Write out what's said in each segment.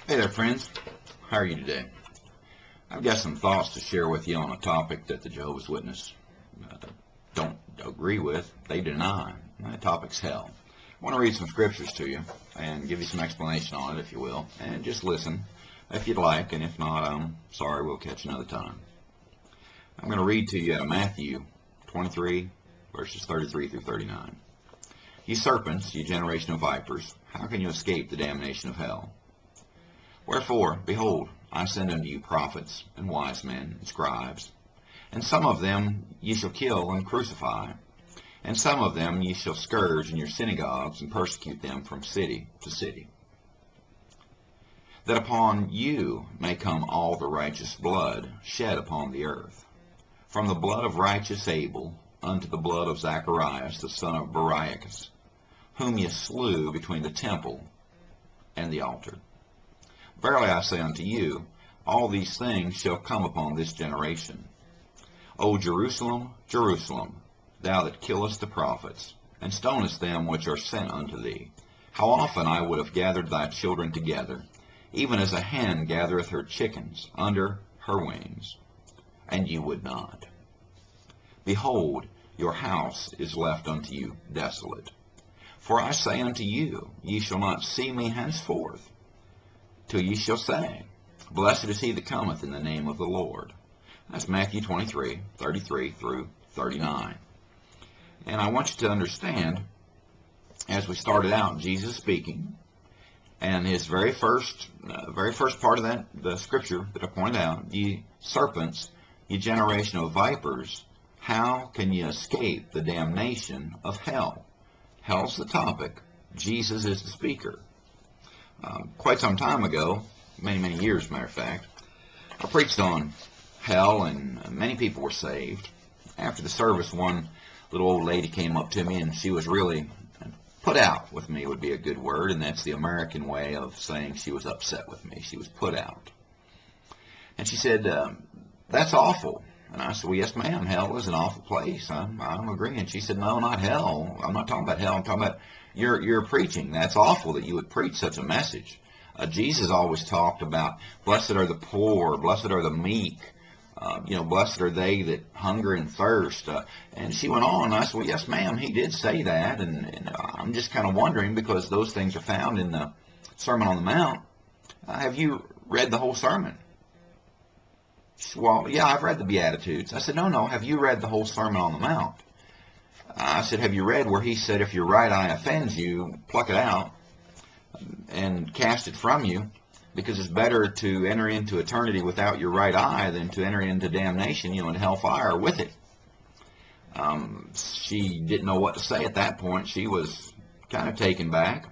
Hey there, friends. How are you today? I've got some thoughts to share with you on a topic that the Jehovah's Witness don't agree with. They deny. And that topic's hell. I want to read some scriptures to you and give you some explanation on it, if you will, and just listen if you'd like, and if not, I'm sorry, we'll catch another time. I'm going to read to you Matthew 23, verses 33 through 39. You serpents, you generation of vipers, how can you escape the damnation of hell? Wherefore, behold, I send unto you prophets, and wise men, and scribes. And some of them ye shall kill and crucify, and some of them ye shall scourge in your synagogues, and persecute them from city to city. That upon you may come all the righteous blood shed upon the earth, from the blood of righteous Abel unto the blood of Zacharias the son of Barachias, whom ye slew between the temple and the altar. Verily I say unto you, all these things shall come upon this generation. O Jerusalem, Jerusalem, thou that killest the prophets, and stonest them which are sent unto thee, how often I would have gathered thy children together, even as a hen gathereth her chickens under her wings, and ye would not. Behold, your house is left unto you desolate. For I say unto you, ye shall not see me henceforth, till ye shall say, Blessed is he that cometh in the name of the Lord. That's Matthew 23, 33 through 39. And I want you to understand, as we started out, Jesus speaking, and his very first part of that, the scripture that I pointed out, ye serpents, ye generation of vipers, how can ye escape the damnation of hell? Hell's the topic. Jesus is the speaker. Quite some time ago, many years, as a matter of fact, I preached on hell, and many people were saved. After the service, one little old lady came up to me, and she was really put out with me, would be a good word, and that's the American way of saying she was upset with me. She was put out. And she said, that's awful. And I said, well, yes, ma'am, hell is an awful place. I'm agreeing. She said, no, not hell. I'm not talking about hell. I'm talking about your preaching. That's awful that you would preach such a message. Jesus always talked about, blessed are the poor, blessed are the meek, blessed are they that hunger and thirst. And she went on, and I said, well, yes, ma'am, he did say that. And I'm just kind of wondering, because those things are found in the Sermon on the Mount. Have you read the whole sermon? Well, yeah, I've read the Beatitudes. I said, no, have you read the whole Sermon on the Mount? I said, have you read where he said, if your right eye offends you, pluck it out and cast it from you, because it's better to enter into eternity without your right eye than to enter into damnation, into hellfire with it. She didn't know what to say at that point. She was kind of taken back.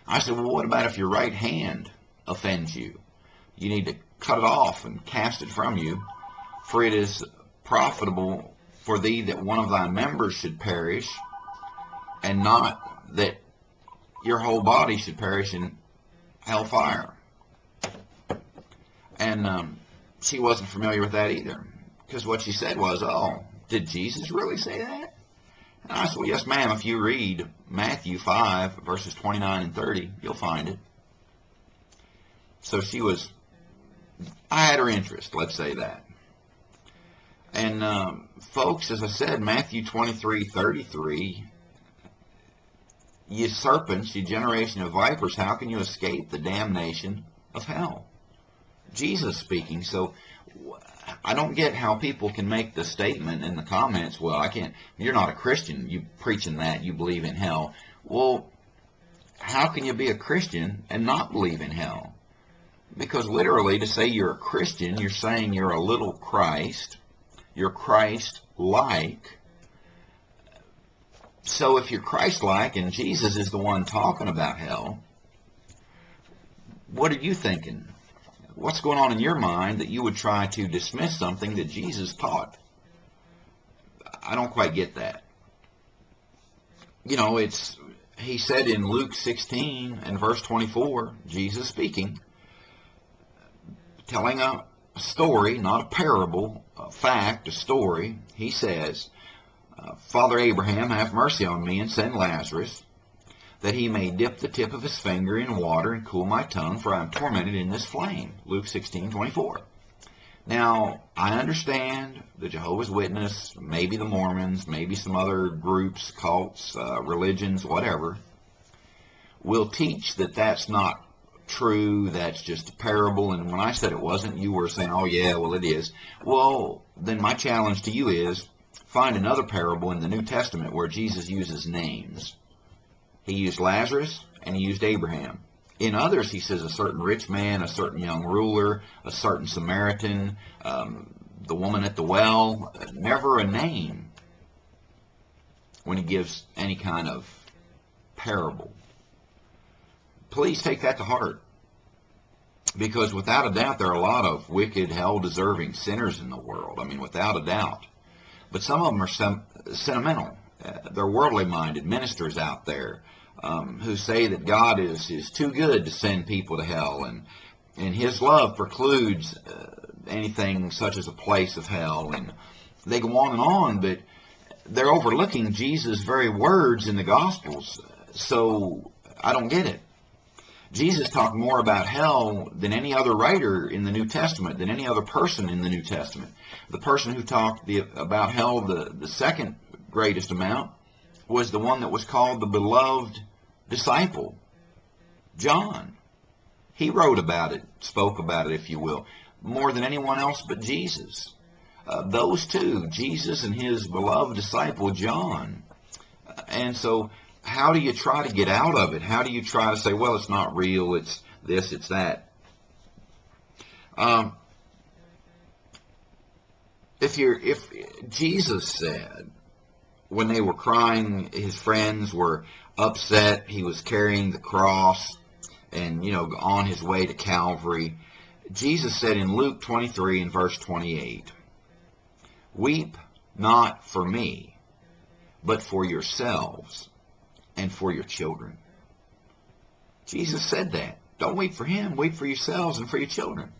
I said, well, what about if your right hand offends you? You need to cut it off and cast it from you, for it is profitable for thee that one of thy members should perish, and not that your whole body should perish in hellfire. And she wasn't familiar with that either, because what she said was, oh, did Jesus really say that? And I said, well, yes, ma'am, if you read Matthew 5, verses 29 and 30, you'll find it. So I had her interest, let's say that. And folks, as I said, Matthew 23:33, ye serpents, ye generation of vipers, how can you escape the damnation of hell? Jesus speaking. So I don't get how people can make the statement in the comments, well, I can't, you're not a Christian, you preaching that, you believe in hell. Well, how can you be a Christian and not believe in hell? Because literally, to say you're a Christian, you're saying you're a little Christ, you're Christ-like. So if you're Christ-like and Jesus is the one talking about hell, what are you thinking? What's going on in your mind that you would try to dismiss something that Jesus taught? I don't quite get that. He said in Luke 16 and verse 24, Jesus speaking, telling a story, not a parable, a fact, a story. He says, Father Abraham, have mercy on me and send Lazarus, that he may dip the tip of his finger in water and cool my tongue, for I am tormented in this flame. Luke 16:24. Now, I understand the Jehovah's Witness, maybe the Mormons, maybe some other groups, cults, religions, whatever, will teach that that's not true, that's just a parable. And when I said it wasn't, you were saying, oh yeah, well it is. Well, then my challenge to you is, find another parable in the New Testament where Jesus uses names. He used Lazarus and he used Abraham. In others, he says a certain rich man, a certain young ruler, a certain Samaritan, the woman at the well. Never a name when he gives any kind of parable. Please take that to heart, because without a doubt there are a lot of wicked, hell-deserving sinners in the world. I mean, without a doubt. But some of them are sentimental. They're worldly-minded ministers out there who say that God is too good to send people to hell, and his love precludes anything such as a place of hell. And they go on, but they're overlooking Jesus' very words in the Gospels. So I don't get it. Jesus talked more about hell than any other writer in the New Testament, than any other person in the New Testament. The person who talked about hell the second greatest amount was the one that was called the beloved disciple, John. He wrote about it, spoke about it, if you will, more than anyone else but Jesus. Those two, Jesus and his beloved disciple, John. And so how do you try to get out of it? How do you try to say, well, it's not real, it's this, it's that? If Jesus said, when they were crying, his friends were upset, he was carrying the cross and, on his way to Calvary, Jesus said in Luke 23 and verse 28, weep not for me, but for yourselves and for your children. Jesus said that. Don't weep for him, weep for yourselves and for your children.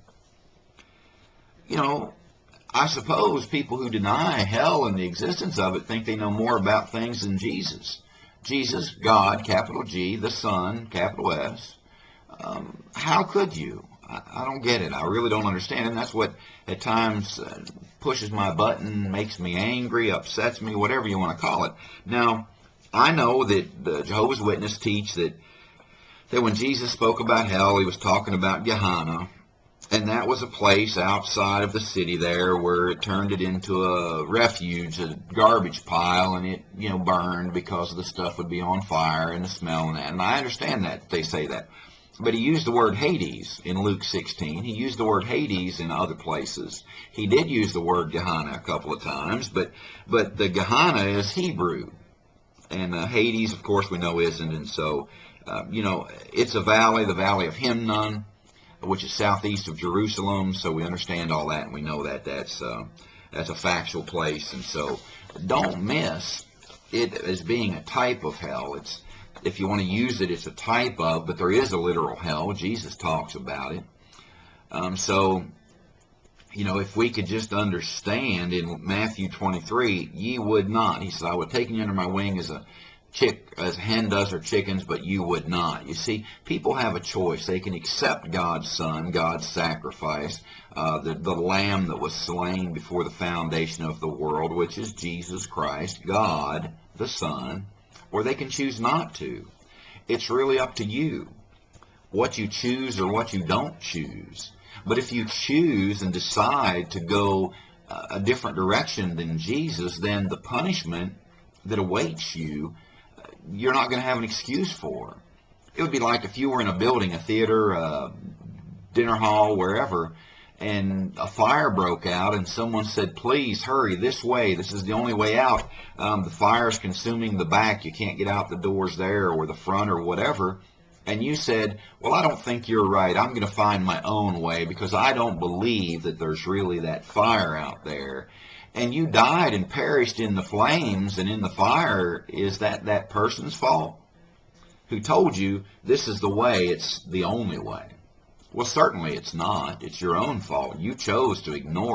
I suppose people who deny hell and the existence of it think they know more about things than Jesus. Jesus, God, capital G, the Son, capital S. How could you? I don't get it. I really don't understand. And that's what at times pushes my button, makes me angry, upsets me, whatever you want to call it. Now, I know that the Jehovah's Witness teach that when Jesus spoke about hell, he was talking about Gehenna, and that was a place outside of the city there where it turned it into a refuge, a garbage pile, and it, burned because the stuff would be on fire and the smell and that. And I understand that they say that. But he used the word Hades in Luke 16. He used the word Hades in other places. He did use the word Gehenna a couple of times, but the Gehenna is Hebrew. And Hades, of course, we know isn't. And so, it's a valley, the valley of Hinnom, which is southeast of Jerusalem. So we understand all that, and we know that that's a factual place. And so don't miss it as being a type of hell. If you want to use it, it's a type of, but there is a literal hell. Jesus talks about it. If we could just understand in Matthew 23, ye would not. He said, I would take you under my wing as a hen does her chickens, but you would not. You see, people have a choice. They can accept God's Son, God's sacrifice, the Lamb that was slain before the foundation of the world, which is Jesus Christ, God, the Son, or they can choose not to. It's really up to you what you choose or what you don't choose. But if you choose and decide to go a different direction than Jesus, then the punishment that awaits you, you're not going to have an excuse for. It would be like if you were in a building, a theater, a dinner hall, wherever, and a fire broke out and someone said, please hurry this way, this is the only way out, the fire's consuming the back, you can't get out the doors there or the front or whatever, and you said, well, I don't think you're right, I'm going to find my own way because I don't believe that there's really that fire out there, and you died and perished in the flames and in the fire, is that person's fault who told you this is the way, it's the only way? Well, certainly it's not. It's your own fault. You chose to ignore